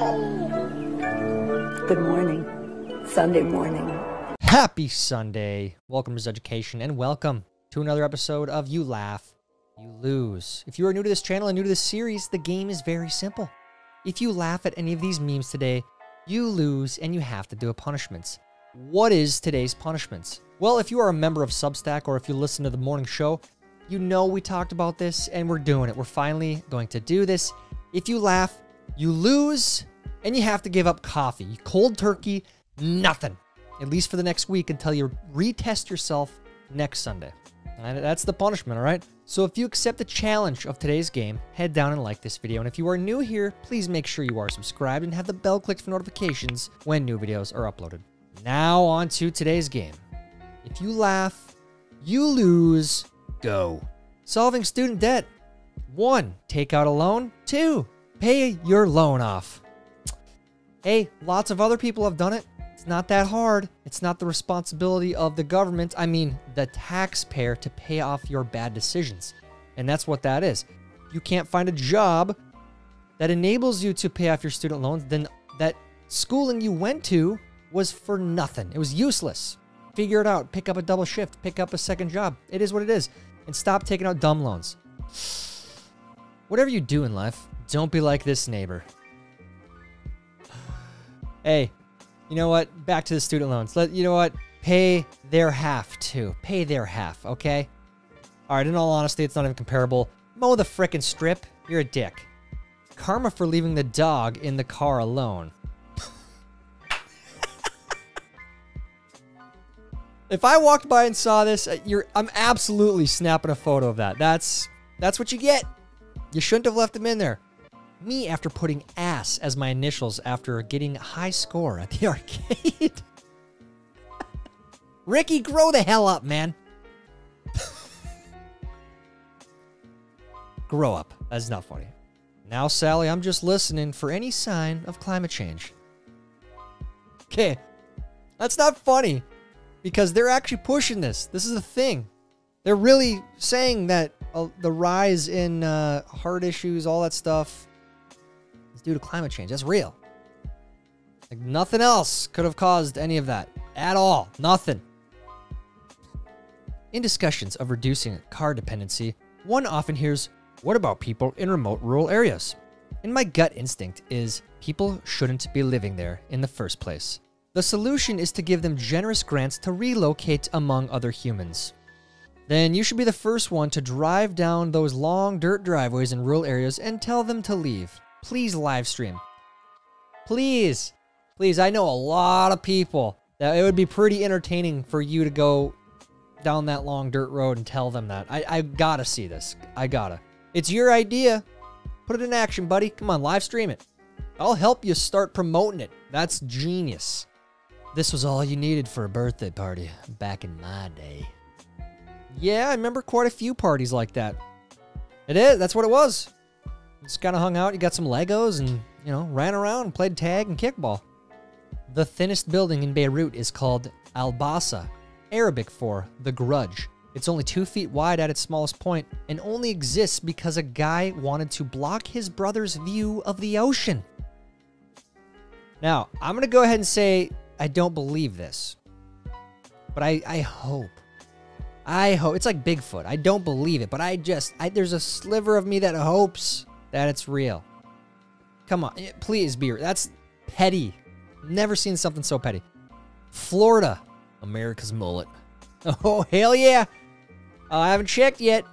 Good morning. Sunday morning. Happy Sunday. Welcome to Zeducation and welcome to another episode of You Laugh, You Lose. If you are new to this channel and new to this series, the game is very simple. If you laugh at any of these memes today, you lose and you have to do a punishments. What is today's punishments? Well, if you are a member of Substack or if you listen to the morning show, you know we talked about this and we're doing it. We're finally going to do this. If you laugh, you lose and you have to give up coffee. Cold turkey, nothing. At least for the next week until you retest yourself next Sunday. And that's the punishment, all right? So if you accept the challenge of today's game, head down and like this video. And if you are new here, please make sure you are subscribed and have the bell clicked for notifications when new videos are uploaded. Now on to today's game. If you laugh, you lose, go. Solving student debt. 1, take out a loan. 2, pay your loan off. Hey, lots of other people have done it. It's not that hard. It's not the responsibility of the government, I mean the taxpayer, to pay off your bad decisions. And that's what that is. You can't find a job that enables you to pay off your student loans, then that schooling you went to was for nothing. It was useless. Figure it out. Pick up a double shift. Pick up a second job. It is what it is. And stop taking out dumb loans. Whatever you do in life, don't be like this neighbor. Hey, you know what? Back to the student loans. You know what? Pay their half, too. Pay their half, okay? All right, in all honesty, it's not even comparable. Mow the frickin' strip. You're a dick. Karma for leaving the dog in the car alone. If I walked by and saw this, I'm absolutely snapping a photo of that. That's what you get. You shouldn't have left him in there. Me after putting ass as my initials after getting a high score at the arcade. Ricky, grow the hell up, man. Grow up. That's not funny. Now, Sally, I'm just listening for any sign of climate change. Okay. That's not funny because they're actually pushing this. This is a thing. They're really saying that the rise in heart issues, all that stuff, due to climate change. That's real. Like nothing else could have caused any of that at all. Nothing. In discussions of reducing car dependency, one often hears, what about people in remote rural areas? And my gut instinct is people shouldn't be living there in the first place. The solution is to give them generous grants to relocate among other humans. Then you should be the first one to drive down those long dirt driveways in rural areas and tell them to leave. Please live stream. Please. Please, I know a lot of people that it would be pretty entertaining for you to go down that long dirt road and tell them that. I gotta see this. I gotta. It's your idea. Put it in action, buddy. Come on, live stream it. I'll help you start promoting it. That's genius. This was all you needed for a birthday party back in my day. Yeah, I remember quite a few parties like that. It is. That's what it was. Just kind of hung out, you got some Legos and, you know, ran around and played tag and kickball. The thinnest building in Beirut is called Al-Bassa, Arabic for the Grudge. It's only 2 feet wide at its smallest point and only exists because a guy wanted to block his brother's view of the ocean. Now, I'm going to go ahead and say I don't believe this, but I hope. It's like Bigfoot. I don't believe it, but there's a sliver of me that hopes that it's real. Come on, please be real. That's petty. Never seen something so petty. Florida, America's mullet. Oh, hell yeah. I haven't checked yet,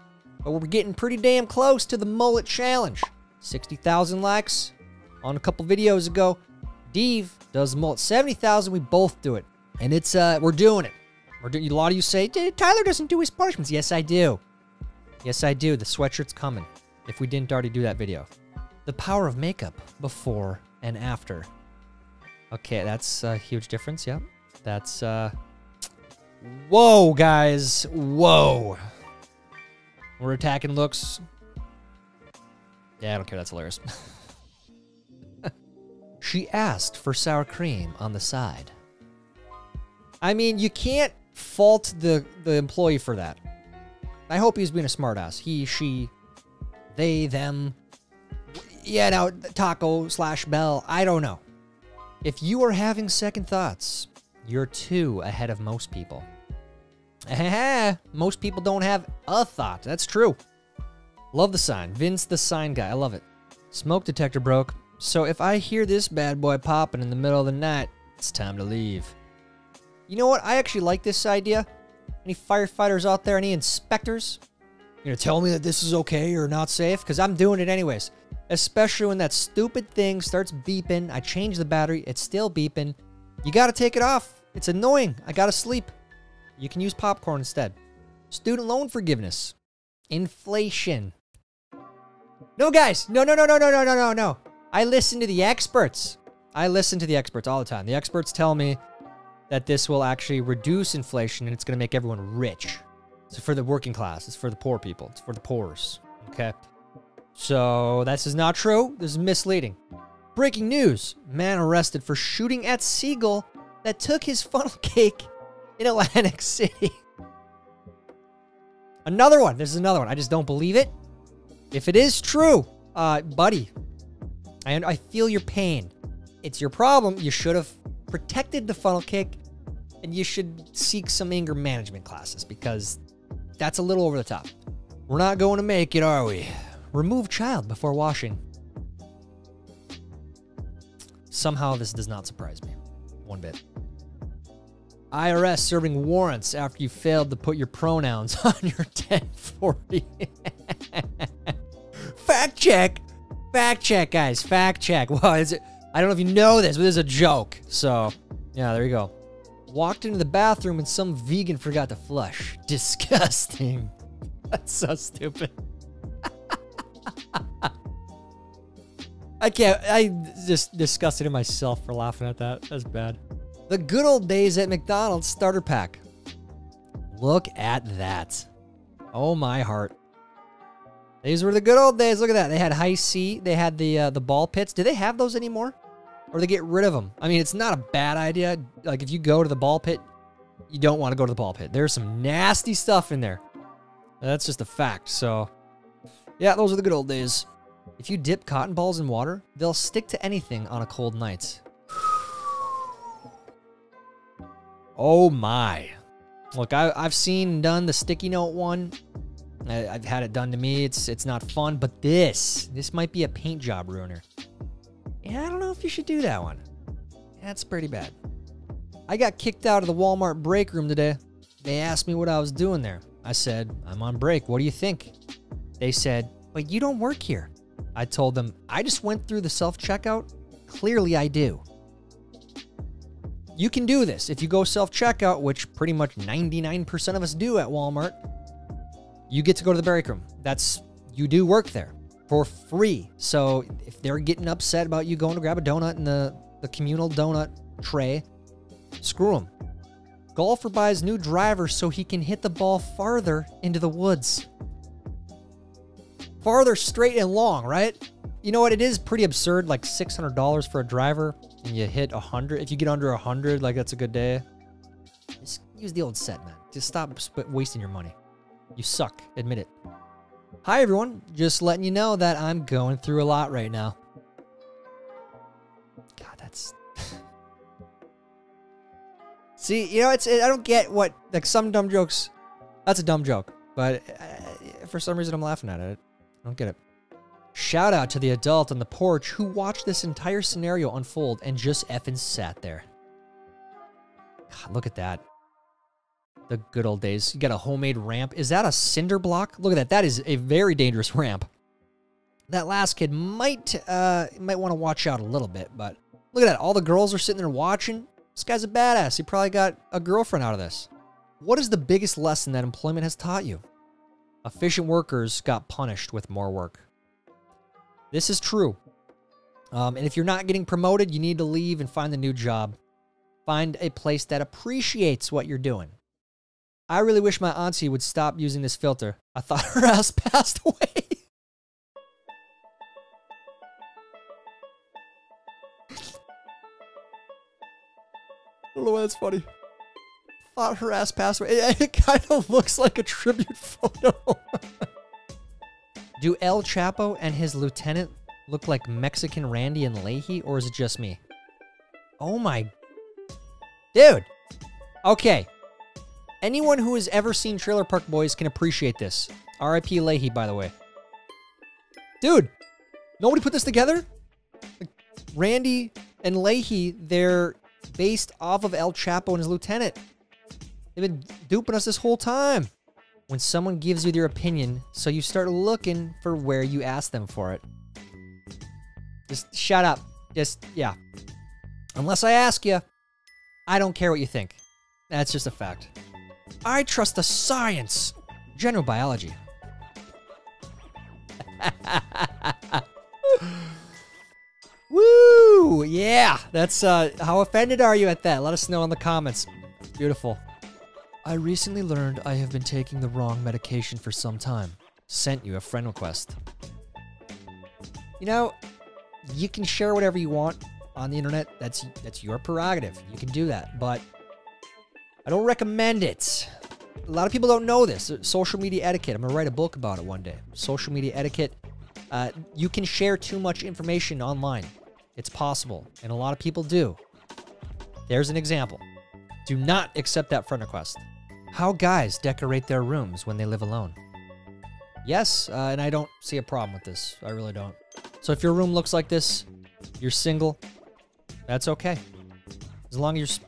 but we're getting pretty damn close to the mullet challenge. 60,000 likes on a couple videos ago. Dave does mullet. 70,000, we both do it. And it's, we're doing it. A lot of you say, Tyler doesn't do his punishments. Yes, I do. Yes, I do. The sweatshirt's coming. If we didn't already do that video. The power of makeup before and after. Okay, that's a huge difference. Yep. That's, whoa, guys. Whoa. We're attacking looks. Yeah, I don't care. That's hilarious. She asked for sour cream on the side. I mean, you can't fault the employee for that. I hope he's being a smartass. He, she, they, them. Yeah, now, Taco / Bell, I don't know. If you are having second thoughts, you're 2 ahead of most people. Most people don't have a thought. That's true. Love the sign. Vince the sign guy. I love it. Smoke detector broke. So if I hear this bad boy popping in the middle of the night, it's time to leave. You know what? I actually like this idea. Any firefighters out there? Any inspectors? You gonna tell me that this is okay or not safe? Because I'm doing it anyways. Especially when that stupid thing starts beeping. I change the battery. It's still beeping. You gotta take it off. It's annoying. I gotta sleep. You can use popcorn instead. Student loan forgiveness. Inflation. No, guys. No. I listen to the experts. I listen to the experts all the time. The experts tell me that this will actually reduce inflation and it's going to make everyone rich. It's for the working class. It's for the poor people. It's for the poors. Okay? So this is not true. This is misleading. Breaking news. Man arrested for shooting at seagull that took his funnel cake in Atlantic City. Another one. This is another one. I just don't believe it. If it is true, buddy, I feel your pain. It's your problem. You should have protected the funnel cake, and you should seek some anger management classes because that's a little over the top. We're not going to make it, are we? Remove child before washing. Somehow this does not surprise me one bit. IRS serving warrants after you failed to put your pronouns on your 1040. Fact check. Fact check, guys. Fact check. Well, is it? I don't know if you know this, but this is a joke. So, yeah, there you go. Walked into the bathroom and some vegan forgot to flush. Disgusting. That's so stupid. I can't. I just disgusted myself for laughing at that. That's bad. The good old days at McDonald's starter pack. Look at that. Oh, my heart. These were the good old days. Look at that. They had high C. They had the ball pits. Do they have those anymore? Or they get rid of them? I mean, it's not a bad idea. Like, if you go to the ball pit, you don't want to go to the ball pit. There's some nasty stuff in there. That's just a fact. So, yeah, those are the good old days. If you dip cotton balls in water, they'll stick to anything on a cold night. Oh, my. Look, I've seen and done the sticky note one. I've had it done to me. It's not fun, but this might be a paint job ruiner. Yeah, I don't know if you should do that one. That's pretty bad. I got kicked out of the Walmart break room today. They asked me what I was doing there. I said, I'm on break. What do you think? They said, but you don't work here. I told them, I just went through the self-checkout. Clearly I do. You can do this. If you go self-checkout, which pretty much 99% of us do at Walmart, you get to go to the break room. You do work there for free. So if they're getting upset about you going to grab a donut in the communal donut tray, screw them. Golfer buys new driver so he can hit the ball farther into the woods. Farther, straight, and long, right? You know what? It is pretty absurd, like $600 for a driver, and you hit 100. If you get under 100, like that's a good day. Just use the old set, man. Just stop wasting your money. You suck. Admit it. Hi, everyone. Just letting you know that I'm going through a lot right now. God, that's... See, you know, I don't get what... Like, some dumb jokes... That's a dumb joke. But for some reason, I'm laughing at it. I don't get it. Shout out to the adult on the porch who watched this entire scenario unfold and just effing sat there. God, look at that. The good old days. You got a homemade ramp. Is that a cinder block? Look at that. That is a very dangerous ramp. That last kid might want to watch out a little bit, but look at that. All the girls are sitting there watching. This guy's a badass. He probably got a girlfriend out of this. What is the biggest lesson that employment has taught you? Efficient workers got punished with more work. This is true. And if you're not getting promoted, you need to leave and find a new job. Find a place that appreciates what you're doing. I really wish my auntie would stop using this filter. I thought her ass passed away. I don't know why that's funny. Thought her ass passed away. It kind of looks like a tribute photo. Do El Chapo and his lieutenant look like Mexican Randy and Leahy, or is it just me? Oh my... Dude! Okay. Anyone who has ever seen Trailer Park Boys can appreciate this. R.I.P. Leahy, by the way. Dude! Nobody put this together? Like, Randy and Leahy, they're based off of El Chapo and his lieutenant. They've been duping us this whole time. When someone gives you their opinion, so you start looking for where you ask them for it. Just shut up. Just, yeah. Unless I ask you, I don't care what you think. That's just a fact. I trust the science. General biology. Woo! Yeah, that's, how offended are you at that? Let us know in the comments. Beautiful. I recently learned I have been taking the wrong medication for some time. Sent you a friend request. You know, you can share whatever you want on the internet. That's your prerogative. You can do that, but I don't recommend it. A lot of people don't know this. Social media etiquette. I'm going to write a book about it one day. Social media etiquette. You can share too much information online. It's possible, and a lot of people do. There's an example. Do not accept that friend request. How guys decorate their rooms when they live alone. Yes, and I don't see a problem with this. I really don't. So if your room looks like this, you're single, that's okay. As long as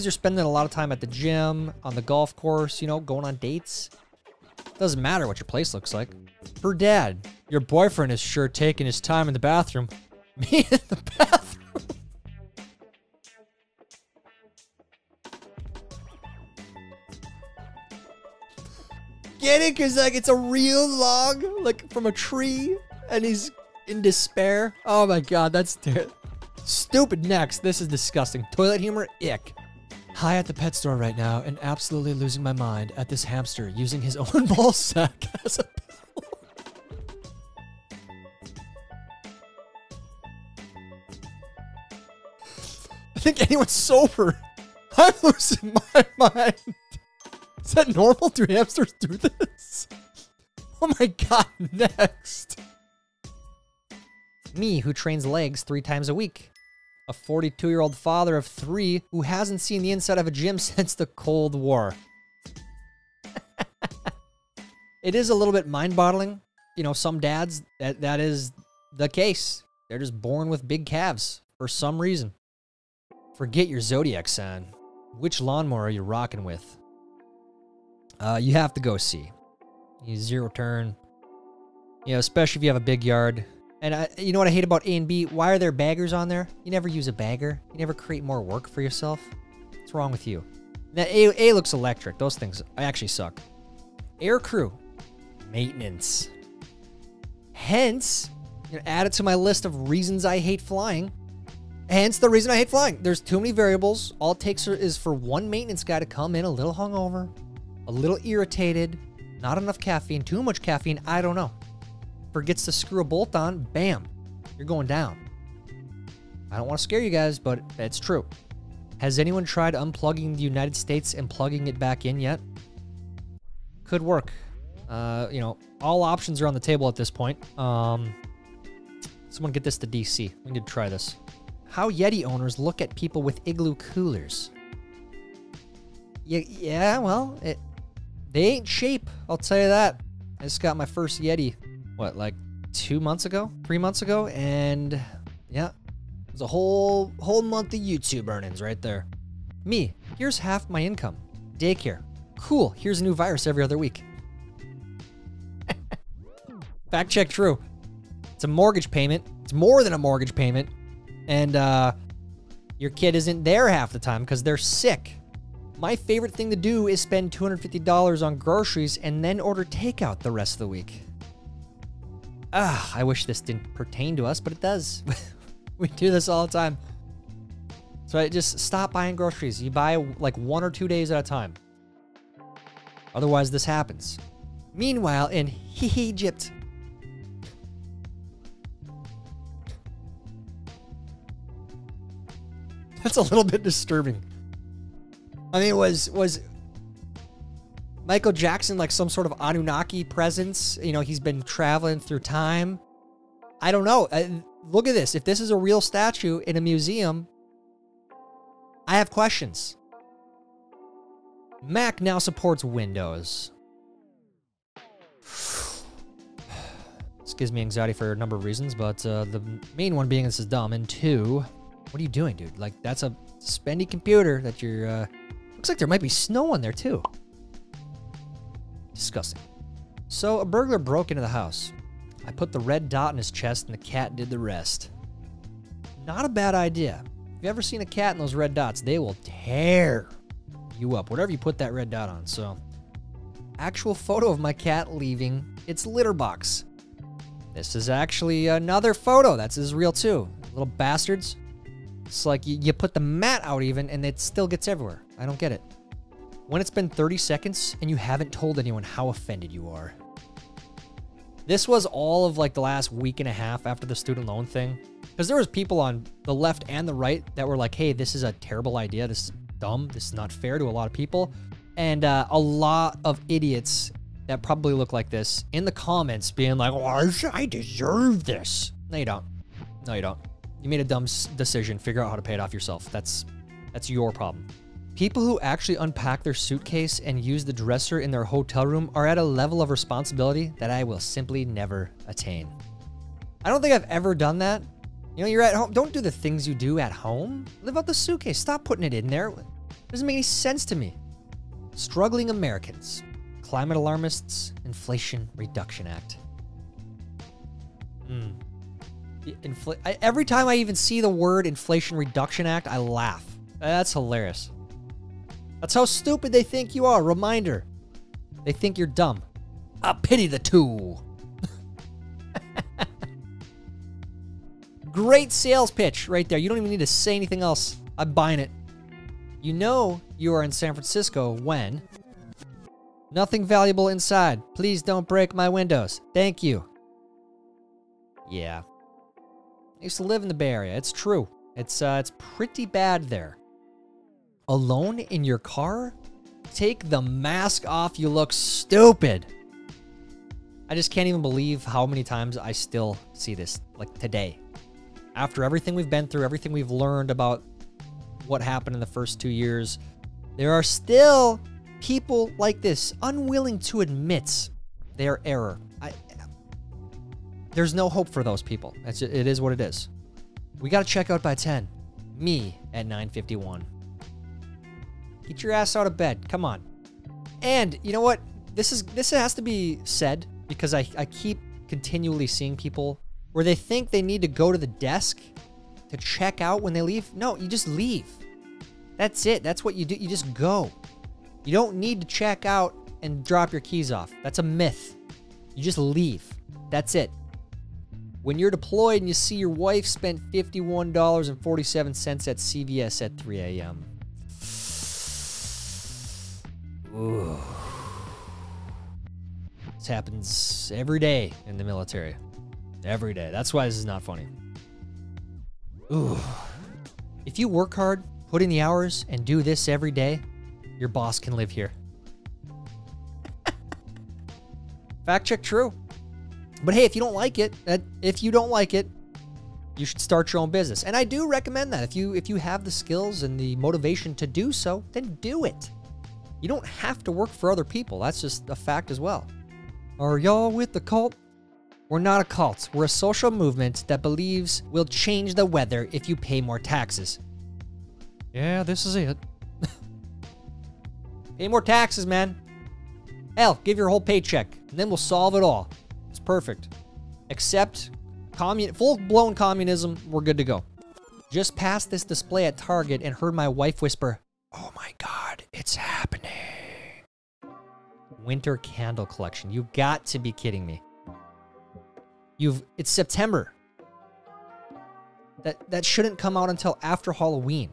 you're spending a lot of time at the gym, on the golf course, you know, going on dates, doesn't matter what your place looks like. For dad, your boyfriend is sure taking his time in the bathroom. Me in the bathroom. Get it? Because, like, it's a real log, like, from a tree, and he's in despair. Oh, my God, that's terrible. Stupid. Next. This is disgusting. Toilet humor? Ick. Hi at the pet store right now, and absolutely losing my mind at this hamster using his own ball sack as a pillow. I think anyone's sober. I'm losing my mind. Is that normal? Do hamsters do this? Oh my God, next. Me, who trains legs 3 times a week. A 42-year-old father of 3 who hasn't seen the inside of a gym since the Cold War. It is a little bit mind-boggling. You know, some dads, that is the case. They're just born with big calves for some reason. Forget your zodiac sign. Which lawnmower are you rocking with? You have to go C. You 0 turn. You know, especially if you have a big yard. And you know what I hate about A and B? Why are there baggers on there? You never use a bagger. You never create more work for yourself. What's wrong with you? Now, A looks electric. Those things actually suck. Air crew. Maintenance. Hence, add it to my list of reasons I hate flying. Hence the reason I hate flying. There's too many variables. All it takes is for one maintenance guy to come in a little hungover, a little irritated, not enough caffeine, too much caffeine, I don't know. Forgets to screw a bolt on, bam, you're going down. I don't want to scare you guys, but it's true. Has anyone tried unplugging the United States and plugging it back in yet? Could work. You know, all options are on the table at this point. Someone get this to DC. We need to try this. How Yeti owners look at people with igloo coolers. Yeah, well, they ain't cheap, I'll tell you that. I just got my first Yeti, what, like 2 months ago? 3 months ago? And yeah, it was a whole month of YouTube earnings right there. Me, here's half my income. Daycare. Cool, here's a new virus every other week. Fact check true. It's a mortgage payment. It's more than a mortgage payment. And your kid isn't there half the time because they're sick. My favorite thing to do is spend $250 on groceries and then order takeout the rest of the week. I wish this didn't pertain to us, but it does. We do this all the time. So I just stop buying groceries. You buy like 1 or 2 days at a time. Otherwise, this happens. Meanwhile, in Egypt, that's a little bit disturbing. I mean, was Michael Jackson like some sort of Anunnaki presence? You know, he's been traveling through time. I don't know. Look at this. If this is a real statue in a museum, I have questions. Mac now supports Windows. This gives me anxiety for a number of reasons, but the main one being this is dumb. And two, what are you doing, dude? Like, that's a spendy computer that you're... looks like there might be snow on there, too. Disgusting. So, a burglar broke into the house. I put the red dot in his chest, and the cat did the rest. Not a bad idea. If you've ever seen a cat in those red dots, they will tear you up, whatever you put that red dot on. So, actual photo of my cat leaving its litter box. This is actually another photo. That's real too. Little bastards. It's like you put the mat out even and it still gets everywhere. I don't get it. When it's been 30 seconds and you haven't told anyone how offended you are. This was all of like the last week and a half after the student loan thing. Because there was people on the left and the right that were like, hey, this is a terrible idea. This is dumb. This is not fair to a lot of people. And a lot of idiots that probably look like this in the comments being like, oh, I deserve this. No, you don't. No, you don't. You made a dumb decision. Figure out how to pay it off yourself. That's your problem. People who actually unpack their suitcase and use the dresser in their hotel room are at a level of responsibility that I will simply never attain. I don't think I've ever done that. You know, you're at home. Don't do the things you do at home. Live out the suitcase. Stop putting it in there. It doesn't make any sense to me. Struggling Americans. Climate alarmists, Inflation Reduction Act. Every time I even see the word Inflation Reduction Act, I laugh. That's hilarious. That's how stupid they think you are. Reminder. They think you're dumb. I pity the two. Great sales pitch right there. You don't even need to say anything else. I'm buying it. You know you are in San Francisco when... Nothing valuable inside. Please don't break my windows. Thank you. Yeah. I used to live in the Bay Area. It's true. It's pretty bad there. Alone in your car? Take the mask off. You look stupid. I just can't even believe how many times I still see this, like today. After everything we've been through, everything we've learned about what happened in the first 2 years, there are still people like this, unwilling to admit their error. There's no hope for those people. It is what it is. We got to check out by 10. Me at 9:51. Get your ass out of bed. Come on. And you know what? This has to be said because I keep continually seeing people where they think they need to go to the desk to check out when they leave. No, you just leave. That's it. That's what you do. You just go. You don't need to check out and drop your keys off. That's a myth. You just leave. That's it. When you're deployed and you see your wife spent $51.47 at CVS at 3 a.m. Ooh. This happens every day in the military. Every day. That's why this is not funny. Ooh. If you work hard, put in the hours, and do this every day, your boss can live here. Fact check true. But hey, if you don't like it, you should start your own business. And I do recommend that. If you have the skills and the motivation to do so, then do it. You don't have to work for other people. That's just a fact as well. Are y'all with the cult? We're not a cult. We're a social movement that believes we'll change the weather if you pay more taxes. Yeah, this is it. Pay more taxes, man. Hell, give your whole paycheck, and then we'll solve it all. It's perfect. Except full-blown communism, we're good to go. Just passed this display at Target and heard my wife whisper, "Oh my God, it's happening." Winter candle collection. You've got to be kidding me. It's September. That shouldn't come out until after Halloween.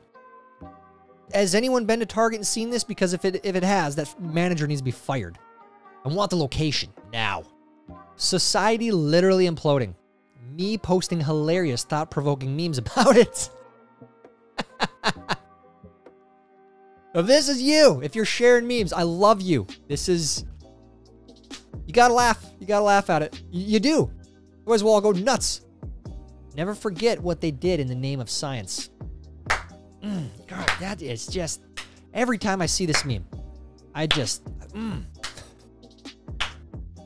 Has anyone been to Target and seen this? Because if it has, that manager needs to be fired. I want the location now. Society literally imploding. Me posting hilarious, thought-provoking memes about it. If this is you, if you're sharing memes, I love you. You gotta laugh. You gotta laugh at it. You do. Otherwise, we'll all go nuts. Never forget what they did in the name of science. God, that is just... Every time I see this meme, I just...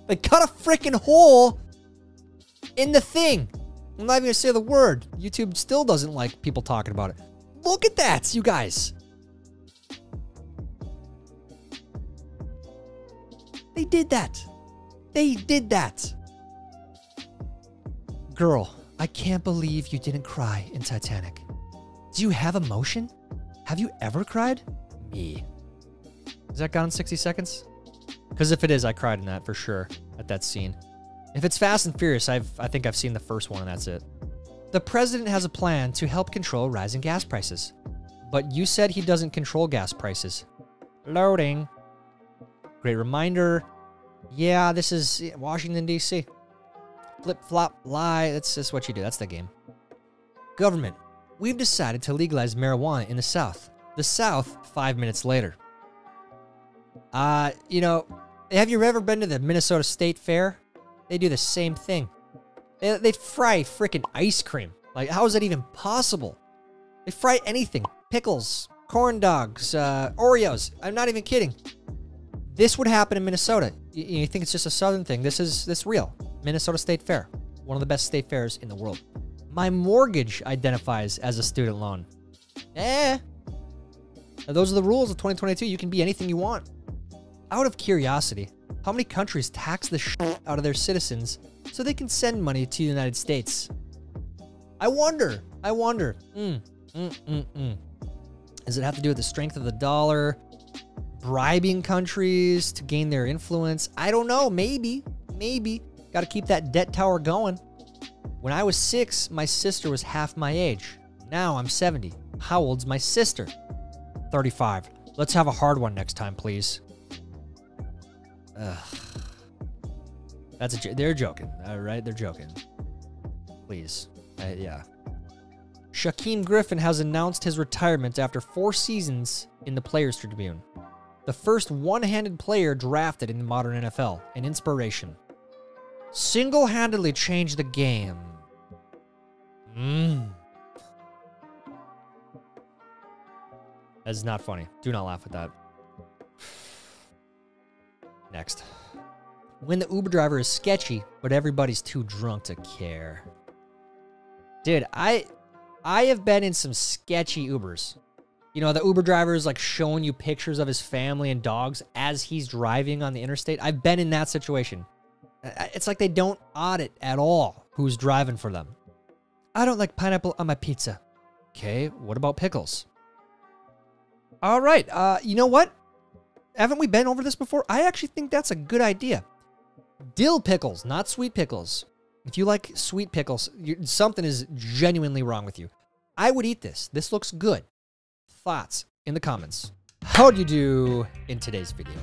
They cut a freaking hole in the thing. I'm not even going to say the word. YouTube still doesn't like people talking about it. Look at that, you guys. They did that. They did that. Girl, I can't believe you didn't cry in Titanic. Do you have emotion? Have you ever cried? Me. Is that Gone in 60 Seconds? Because if it is, I cried in that for sure at that scene. If it's Fast and Furious, I think I've seen the first one and that's it. The president has a plan to help control rising gas prices. But you said he doesn't control gas prices. Loading. Great reminder. Yeah, this is Washington, D.C. Flip, flop, lie. That's just what you do. That's the game. Government. We've decided to legalize marijuana in the South. The South, 5 minutes later. You know, have you ever been to the Minnesota State Fair? They do the same thing. They fry freaking ice cream. Like, how is that even possible? They fry anything. Pickles, corn dogs, Oreos. I'm not even kidding. This would happen in Minnesota. You think it's just a southern thing. This is real. Minnesota State Fair. One of the best state fairs in the world. My mortgage identifies as a student loan. Those are the rules of 2022. You can be anything you want. Out of curiosity, how many countries tax the shit out of their citizens so they can send money to the United States? I wonder. Does it have to do with the strength of the dollar? Bribing countries to gain their influence? I don't know. Maybe. Got to keep that debt tower going. When I was 6, my sister was half my age. Now I'm 70. How old's my sister? 35. Let's have a hard one next time, please. Ugh. They're joking. All right, they're joking. Please. Yeah. Shaquem Griffin has announced his retirement after 4 seasons in the Players Tribune. The first one-handed player drafted in the modern NFL. An inspiration. Single-handedly changed the game. That's not funny. Do not laugh at that. Next. When the Uber driver is sketchy, but everybody's too drunk to care. Dude, I have been in some sketchy Ubers. You know, the Uber driver is like showing you pictures of his family and dogs as he's driving on the interstate. I've been in that situation. It's like they don't audit at all who's driving for them. I don't like pineapple on my pizza. Okay, what about pickles? All right, you know what? Haven't we been over this before? I actually think that's a good idea. Dill pickles, not sweet pickles. If you like sweet pickles, something is genuinely wrong with you. I would eat this. This looks good. Thoughts in the comments. How'd you do in today's video?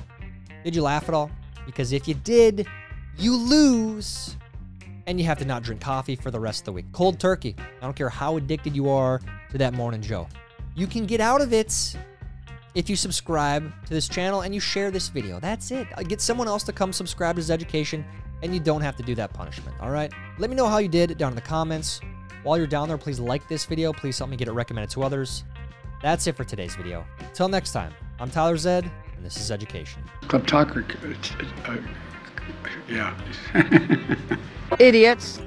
Did you laugh at all? Because if you did, you lose. And you have to not drink coffee for the rest of the week. Cold turkey. I don't care how addicted you are to that Morning Joe. You can get out of it if you subscribe to this channel and you share this video. That's it. Get someone else to come subscribe to Zeducation, and you don't have to do that punishment, all right? Let me know how you did down in the comments. While you're down there, please like this video. Please help me get it recommended to others. That's it for today's video. Till next time, I'm Tyler Zed, and this is Zeducation. Club Talker, yeah. Idiots.